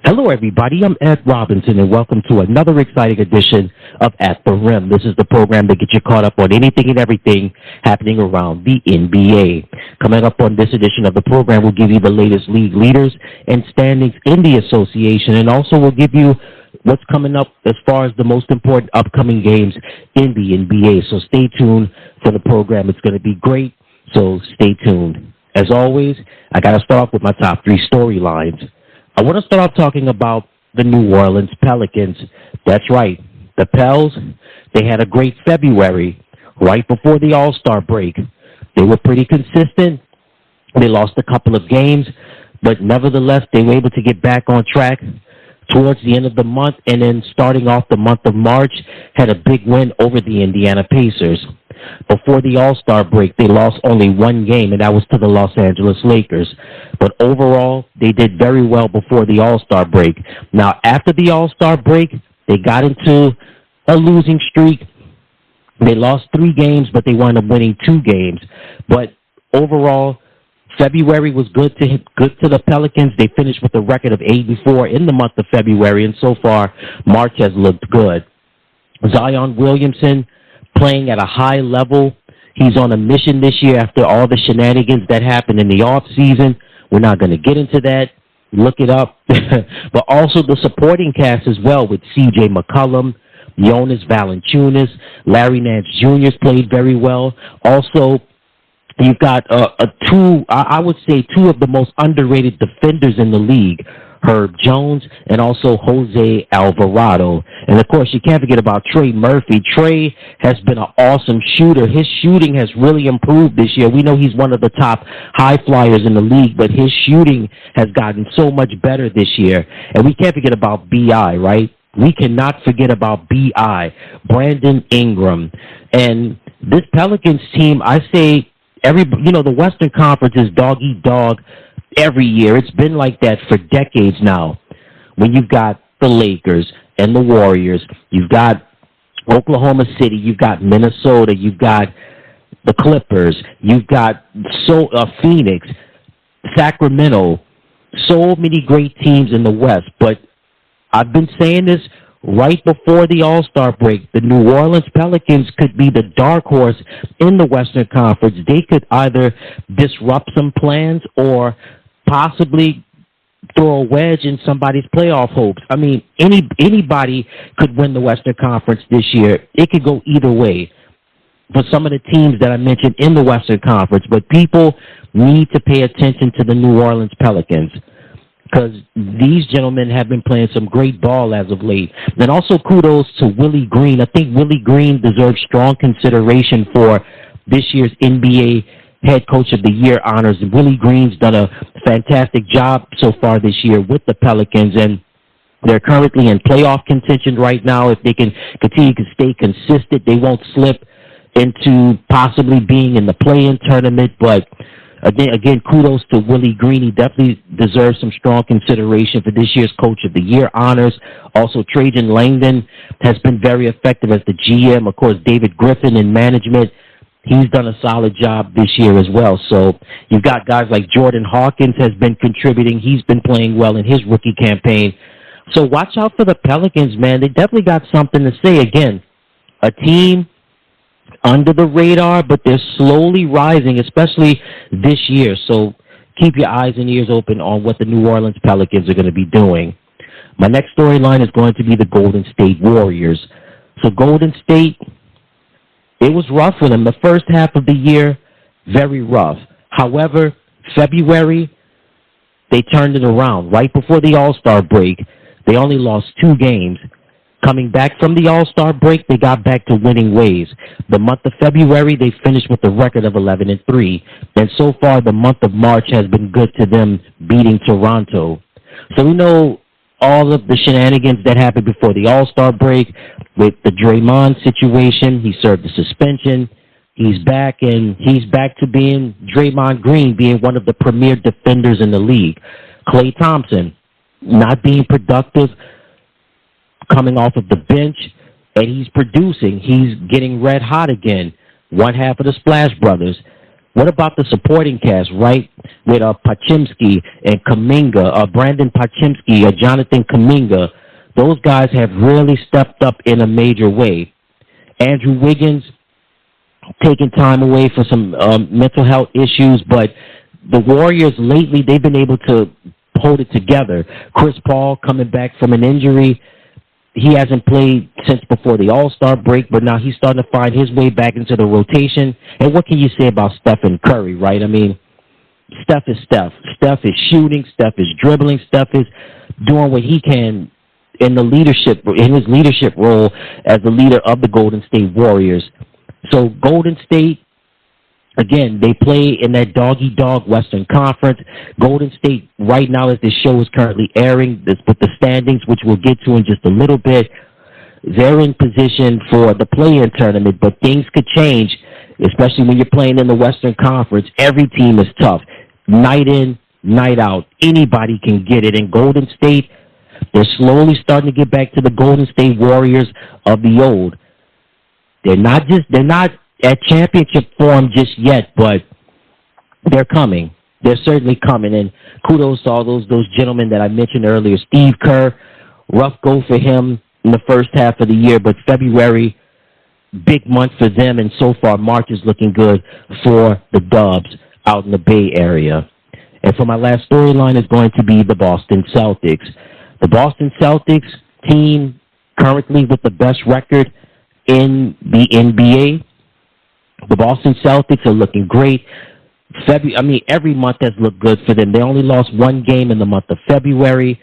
Hello, everybody. I'm Ed Robinson, and welcome to another exciting edition of At the Rim. This is the program that gets you caught up on anything and everything happening around the NBA. Coming up on this edition of the program, we'll give you the latest league leaders and standings in the association, and also we'll give you what's coming up as far as the most important upcoming games in the NBA. So stay tuned for the program. It's going to be great, so stay tuned. As always, I got to start off with my top three storylines. I want to start off talking about the New Orleans Pelicans. That's right. The Pels, they had a great February right before the All-Star break. They were pretty consistent. They lost a couple of games, but nevertheless, they were able to get back on track towards the end of the month, and then starting off the month of March, had a big win over the Indiana Pacers. Before the All-Star break, they lost only one game, and that was to the Los Angeles Lakers. But overall, they did very well before the All-Star break. Now, after the All-Star break, they got into a losing streak. They lost 3 games, but they wound up winning 2 games. But overall, February was good to the Pelicans. They finished with a record of 8-4 in the month of February, and so far, March has looked good. Zion Williamson playing at a high level. He's on a mission this year after all the shenanigans that happened in the offseason. We're not going to get into that. Look it up. But also the supporting cast as well with C.J. McCollum, Jonas Valanciunas, Larry Nance Jr. played very well. Also, you've got I would say two of the most underrated defenders in the league, Herb Jones and also Jose Alvarado. And, of course, you can't forget about Trey Murphy. Trey has been an awesome shooter. His shooting has really improved this year. We know he's one of the top high flyers in the league, but his shooting has gotten so much better this year. And we can't forget about B.I., right? We cannot forget about B.I., Brandon Ingram. And this Pelicans team, I say, the Western Conference is dog-eat-dog every year. It's been like that for decades now. When you've got the Lakers and the Warriors, you've got Oklahoma City, you've got Minnesota, you've got the Clippers, you've got Phoenix, Sacramento, so many great teams in the West. But I've been saying this right before the All-Star break. The New Orleans Pelicans could be the dark horse in the Western Conference. They could either disrupt some plans or possibly throw a wedge in somebody's playoff hopes. I mean, anybody could win the Western Conference this year. It could go either way for some of the teams that I mentioned in the Western Conference. But people need to pay attention to the New Orleans Pelicans, because these gentlemen have been playing some great ball as of late. And also kudos to Willie Green. I think Willie Green deserves strong consideration for this year's NBA Head Coach of the Year honors. Willie Green's done a fantastic job so far this year with the Pelicans, and they're currently in playoff contention right now. If they can continue to stay consistent, they won't slip into possibly being in the play-in tournament. But Again, kudos to Willie Green. He definitely deserves some strong consideration for this year's Coach of the Year honors. Also, Trajan Langdon has been very effective as the GM. Of course, David Griffin in management, he's done a solid job this year as well. So you've got guys like Jordan Hawkins has been contributing. He's been playing well in his rookie campaign. So watch out for the Pelicans, man. They definitely got something to say. Again, a team under the radar, but they're slowly rising, especially this year. So keep your eyes and ears open on what the New Orleans Pelicans are going to be doing. My next storyline is going to be the Golden State Warriors. So Golden State, it was rough for them. The first half of the year, very rough. However, February, they turned it around. Right before the All-Star break, they only lost 2 games. Coming back from the All-Star break, they got back to winning ways. The month of February, they finished with a record of 11-3. And so far, the month of March has been good to them, beating Toronto. So we know all of the shenanigans that happened before the All-Star break with the Draymond situation. He served a suspension. He's back, and he's back to being Draymond Green, being one of the premier defenders in the league. Klay Thompson, not being productive, coming off of the bench, and he's producing. He's getting red hot again. One half of the Splash Brothers. What about the supporting cast, right? With Pachimski and Kaminga, Brandon Pachimski, Jonathan Kaminga. Those guys have really stepped up in a major way. Andrew Wiggins taking time away for some mental health issues, but the Warriors lately, they've been able to hold it together. Chris Paul coming back from an injury. He hasn't played since before the All-Star break, but now he's starting to find his way back into the rotation. And what can you say about Stephen Curry, right? I mean, Steph is Steph. Steph is shooting. Steph is dribbling. Steph is doing what he can in his leadership role as the leader of the Golden State Warriors. So Golden State, again, they play in that dog-eat-dog Western Conference. Golden State, right now, as this show is currently airing, with the standings, which we'll get to in just a little bit, they're in position for the play-in tournament, but things could change, especially when you're playing in the Western Conference. Every team is tough. Night in, night out. Anybody can get it. In Golden State, they're slowly starting to get back to the Golden State Warriors of the old. They're not at championship form just yet, but they're coming. They're certainly coming, and kudos to all those gentlemen that I mentioned earlier. Steve Kerr, rough go for him in the first half of the year, but February, big month for them, and so far March is looking good for the Dubs out in the Bay Area. And for my last storyline is going to be the Boston Celtics. The Boston Celtics team currently with the best record in the NBA. The Boston Celtics are looking great. Every month has looked good for them. They only lost one game in the month of February.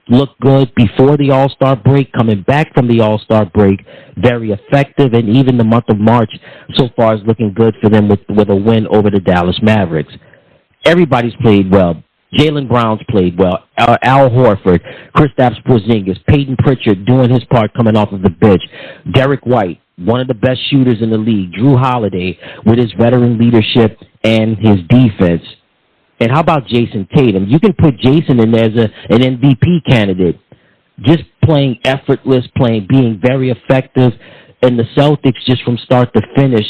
Looked good before the All-Star break, coming back from the All-Star break, very effective, and even the month of March so far is looking good for them with a win over the Dallas Mavericks. Everybody's played well. Jaylen Brown's played well. Al Horford, Kristaps Porzingis, Peyton Pritchard doing his part coming off of the bench. Derek White, one of the best shooters in the league. Drew Holiday with his veteran leadership and his defense. And how about Jason Tatum? You can put Jason in there as an MVP candidate. Just playing effortless, being very effective. And the Celtics, just from start to finish,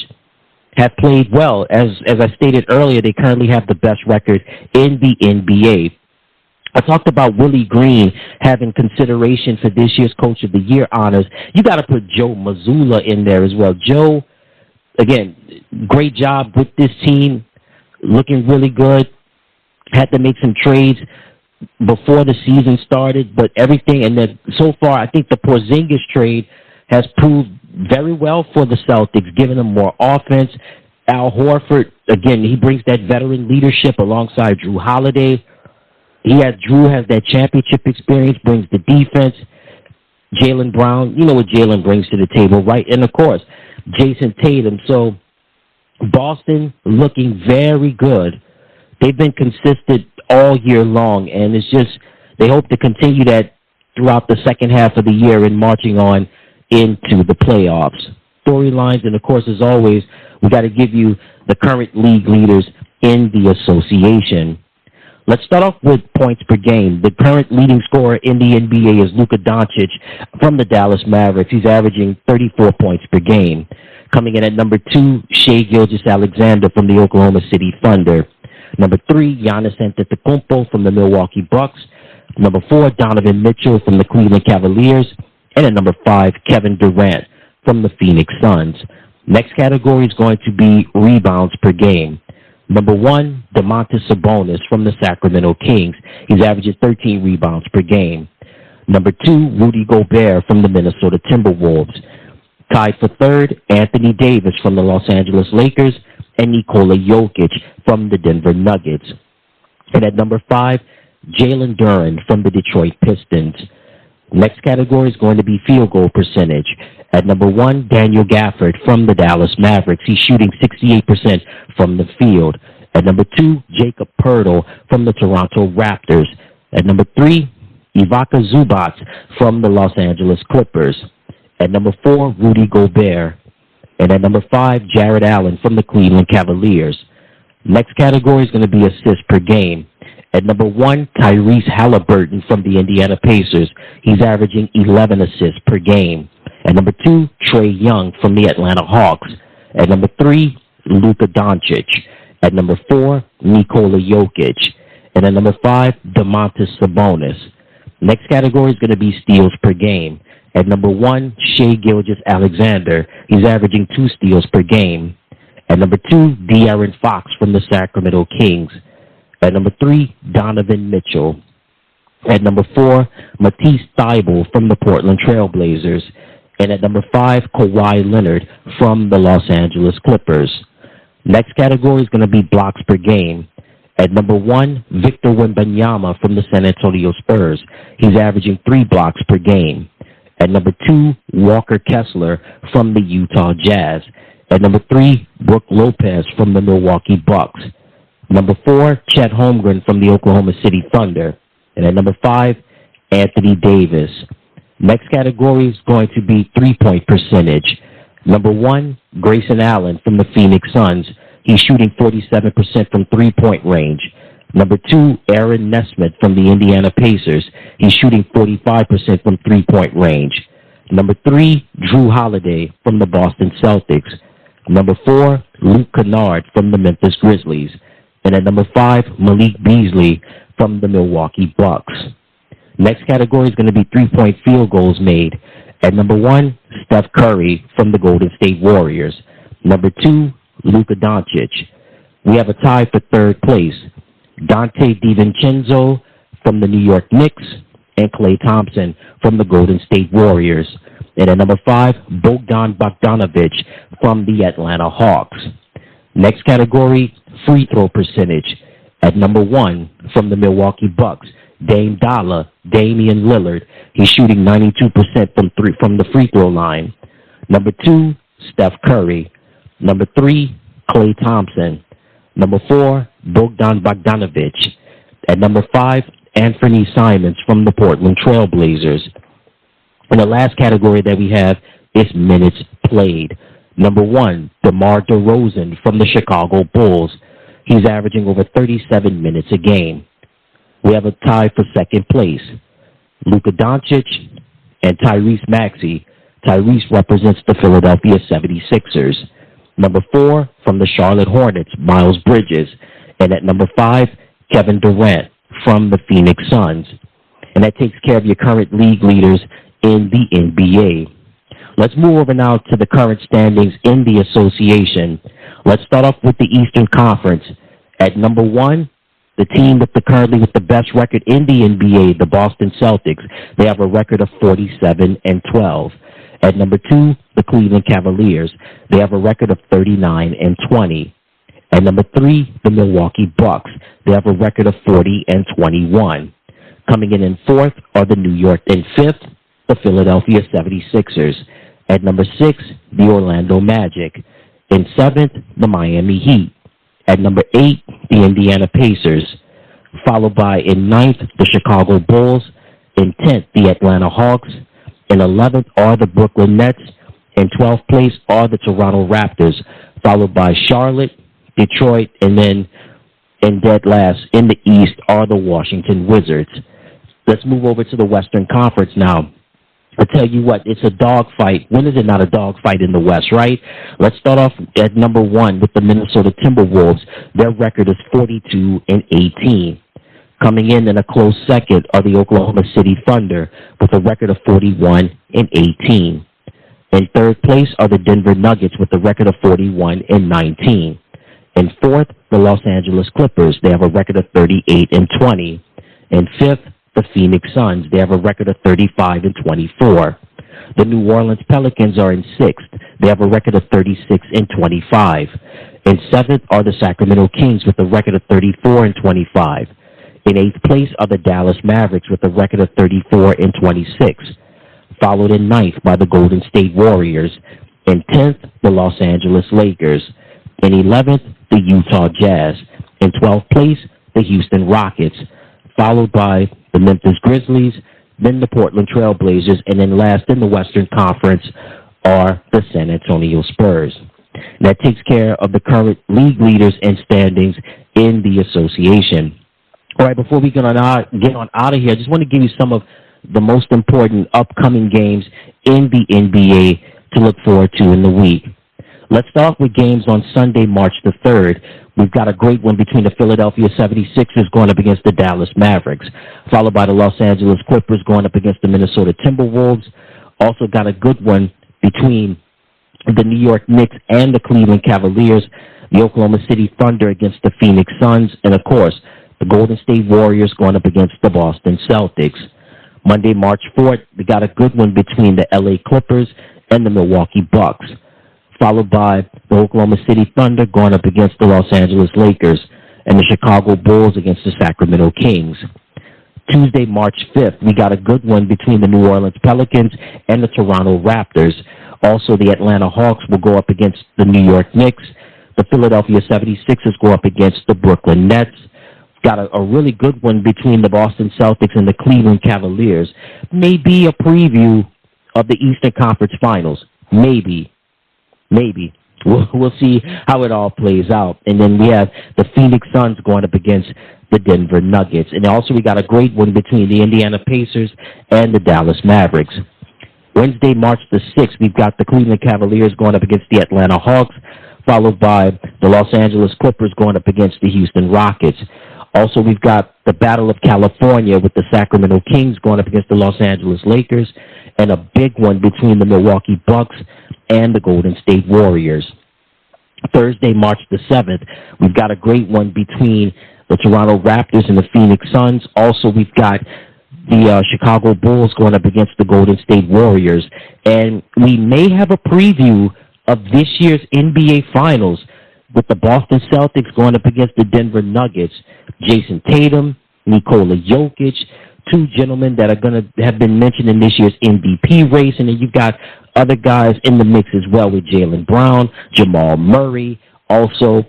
have played well. As I stated earlier, they currently have the best record in the NBA. I talked about Willie Green having consideration for this year's Coach of the Year honors. You got to put Joe Mazzulla in there as well. Joe, again, great job with this team, looking really good. Had to make some trades before the season started, but everything, and then so far, I think the Porzingis trade has proved very well for the Celtics, giving them more offense. Al Horford, again, he brings that veteran leadership alongside Drew Holiday. Drew has that championship experience, brings the defense. Jaylen Brown, you know what Jaylen brings to the table, right? And, of course, Jason Tatum. So Boston looking very good. They've been consistent all year long, and it's just they hope to continue that throughout the second half of the year and marching on into the playoffs. Storylines, and, of course, as always, we got to give you the current league leaders in the association. Let's start off with points per game. The current leading scorer in the NBA is Luka Doncic from the Dallas Mavericks. He's averaging 34 points per game. Coming in at number 2, Shai Gilgeous-Alexander from the Oklahoma City Thunder. Number 3, Giannis Antetokounmpo from the Milwaukee Bucks. Number 4, Donovan Mitchell from the Cleveland Cavaliers. And at number 5, Kevin Durant from the Phoenix Suns. Next category is going to be rebounds per game. Number 1, Domantas Sabonis from the Sacramento Kings. He's averaging 13 rebounds per game. Number 2, Rudy Gobert from the Minnesota Timberwolves. Tied for 3rd, Anthony Davis from the Los Angeles Lakers and Nikola Jokic from the Denver Nuggets. And at number 5, Jalen Duren from the Detroit Pistons. Next category is going to be field goal percentage. At number 1, Daniel Gafford from the Dallas Mavericks. He's shooting 68% from the field. At number 2, Jakob Poeltl from the Toronto Raptors. At number 3, Ivica Zubac from the Los Angeles Clippers. At number 4, Rudy Gobert. And at number 5, Jared Allen from the Cleveland Cavaliers. Next category is going to be assists per game. At number 1, Tyrese Halliburton from the Indiana Pacers. He's averaging 11 assists per game. At number 2, Trae Young from the Atlanta Hawks. At number 3, Luka Doncic. At number 4, Nikola Jokic. And at number 5, Domantas Sabonis. Next category is going to be steals per game. At number 1, Shai Gilgeous-Alexander. He's averaging 2 steals per game. At number 2, De'Aaron Fox from the Sacramento Kings. At number 3, Donovan Mitchell. At number 4, Matisse Thybulle from the Portland Trail Blazers. And at number 5, Kawhi Leonard from the Los Angeles Clippers. Next category is going to be blocks per game. At number 1, Victor Wembanyama from the San Antonio Spurs. He's averaging 3 blocks per game. At number 2, Walker Kessler from the Utah Jazz. At number 3, Brook Lopez from the Milwaukee Bucks. Number 4, Chet Holmgren from the Oklahoma City Thunder. And at number 5, Anthony Davis. Next category is going to be three-point percentage. Number 1, Grayson Allen from the Phoenix Suns. He's shooting 47% from three-point range. Number 2, Aaron Nesmith from the Indiana Pacers. He's shooting 45% from three-point range. Number 3, Drew Holiday from the Boston Celtics. Number 4, Luke Kennard from the Memphis Grizzlies. And at number 5, Malik Beasley from the Milwaukee Bucks. Next category is going to be three-point field goals made. At number 1, Steph Curry from the Golden State Warriors. Number 2, Luka Doncic. We have a tie for third place. Dante DiVincenzo from the New York Knicks and Klay Thompson from the Golden State Warriors. And at number 5, Bogdan Bogdanovic from the Atlanta Hawks. Next category, free throw percentage. At number 1, from the Milwaukee Bucks, Dame Damian Lillard. He's shooting 92% from the free throw line. Number 2, Steph Curry. Number 3, Klay Thompson. Number 4, Bogdan Bogdanovic. At number 5, Anthony Simons from the Portland Trail Blazers. And the last category that we have is minutes played. Number 1, DeMar DeRozan from the Chicago Bulls. He's averaging over 37 minutes a game. We have a tie for second place. Luka Doncic and Tyrese Maxey. Tyrese represents the Philadelphia 76ers. Number 4, from the Charlotte Hornets, Miles Bridges. And at number 5, Kevin Durant from the Phoenix Suns. And that takes care of your current league leaders in the NBA. Let's move over now to the current standings in the association. Let's start off with the Eastern Conference. At number 1, the team currently with the best record in the NBA, the Boston Celtics. They have a record of 47-12. At number 2, the Cleveland Cavaliers. They have a record of 39-20. At number 3, the Milwaukee Bucks. They have a record of 40-21. Coming in fourth are the New York, and fifth, the Philadelphia 76ers. At number 6, the Orlando Magic. In seventh, the Miami Heat. At number 8, the Indiana Pacers. Followed by in ninth, the Chicago Bulls. In 10th, the Atlanta Hawks. In 11th are the Brooklyn Nets. In 12th place are the Toronto Raptors, followed by Charlotte, Detroit, and then in dead last in the East are the Washington Wizards. Let's move over to the Western Conference now. I'll tell you what, it's a dogfight. When is it not a dogfight in the West, right? Let's start off at number 1 with the Minnesota Timberwolves. Their record is 42-18. Coming in a close second are the Oklahoma City Thunder with a record of 41-18. In third place are the Denver Nuggets with a record of 41-19. In fourth, the Los Angeles Clippers. They have a record of 38-20. In fifth, the Phoenix Suns. They have a record of 35-24. The New Orleans Pelicans are in sixth. They have a record of 36-25. In seventh are the Sacramento Kings with a record of 34-25. In eighth place are the Dallas Mavericks with a record of 34-26. Followed in ninth by the Golden State Warriors. In 10th, the Los Angeles Lakers. In 11th, the Utah Jazz. In 12th place, the Houston Rockets. Followed by the Memphis Grizzlies, then the Portland Trail Blazers, and then last in the Western Conference are the San Antonio Spurs. And that takes care of the current league leaders and standings in the association. All right, before we get on out of here, I just want to give you some of the most important upcoming games in the NBA to look forward to in the week. Let's start with games on Sunday, March the 3rd. we've got a great one between the Philadelphia 76ers going up against the Dallas Mavericks, followed by the Los Angeles Clippers going up against the Minnesota Timberwolves. Also got a good one between the New York Knicks and the Cleveland Cavaliers, the Oklahoma City Thunder against the Phoenix Suns, and of course, the Golden State Warriors going up against the Boston Celtics. Monday, March 4th, we got a good one between the LA Clippers and the Milwaukee Bucks, followed by the Oklahoma City Thunder going up against the Los Angeles Lakers and the Chicago Bulls against the Sacramento Kings. Tuesday, March 5th, we got a good one between the New Orleans Pelicans and the Toronto Raptors. Also, the Atlanta Hawks will go up against the New York Knicks. The Philadelphia 76ers go up against the Brooklyn Nets. Got a really good one between the Boston Celtics and the Cleveland Cavaliers. Maybe a preview of the Eastern Conference Finals. Maybe. We'll see how it all plays out. And then we have the Phoenix Suns going up against the Denver Nuggets. And also we got a great one between the Indiana Pacers and the Dallas Mavericks. Wednesday, March the 6th, we've got the Cleveland Cavaliers going up against the Atlanta Hawks, followed by the Los Angeles Clippers going up against the Houston Rockets. Also, we've got the Battle of California with the Sacramento Kings going up against the Los Angeles Lakers, and a big one between the Milwaukee Bucks and the Golden State Warriors. Thursday, March the 7th, we've got a great one between the Toronto Raptors and the Phoenix Suns. Also, we've got the Chicago Bulls going up against the Golden State Warriors. And we may have a preview of this year's NBA Finals with the Boston Celtics going up against the Denver Nuggets. Jason Tatum, Nikola Jokic, two gentlemen that are going to have been mentioned in this year's MVP race. And then you've got other guys in the mix as well with Jaylen Brown, Jamal Murray, also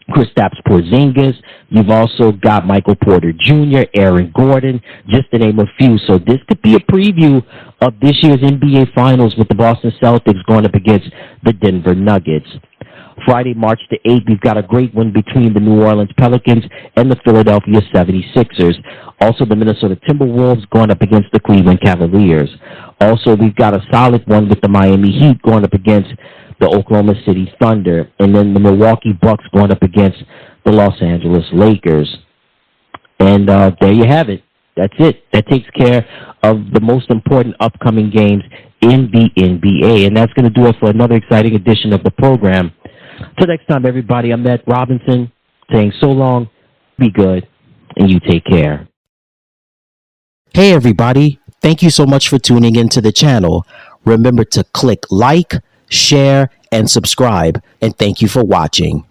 Kristaps Porzingis. You've also got Michael Porter Jr., Aaron Gordon, just to name a few. So this could be a preview of this year's NBA Finals with the Boston Celtics going up against the Denver Nuggets. Friday, March the 8th, we've got a great one between the New Orleans Pelicans and the Philadelphia 76ers. Also, the Minnesota Timberwolves going up against the Cleveland Cavaliers. Also, we've got a solid one with the Miami Heat going up against the Oklahoma City Thunder. And then the Milwaukee Bucks going up against the Los Angeles Lakers. And there you have it. That's it. That takes care of the most important upcoming games in the NBA. And that's going to do it for another exciting edition of the program. Till next time, everybody, I'm Matt Robinson saying so long, be good, and you take care. Hey, everybody. Thank you so much for tuning into the channel. Remember to click like, share, and subscribe. And thank you for watching.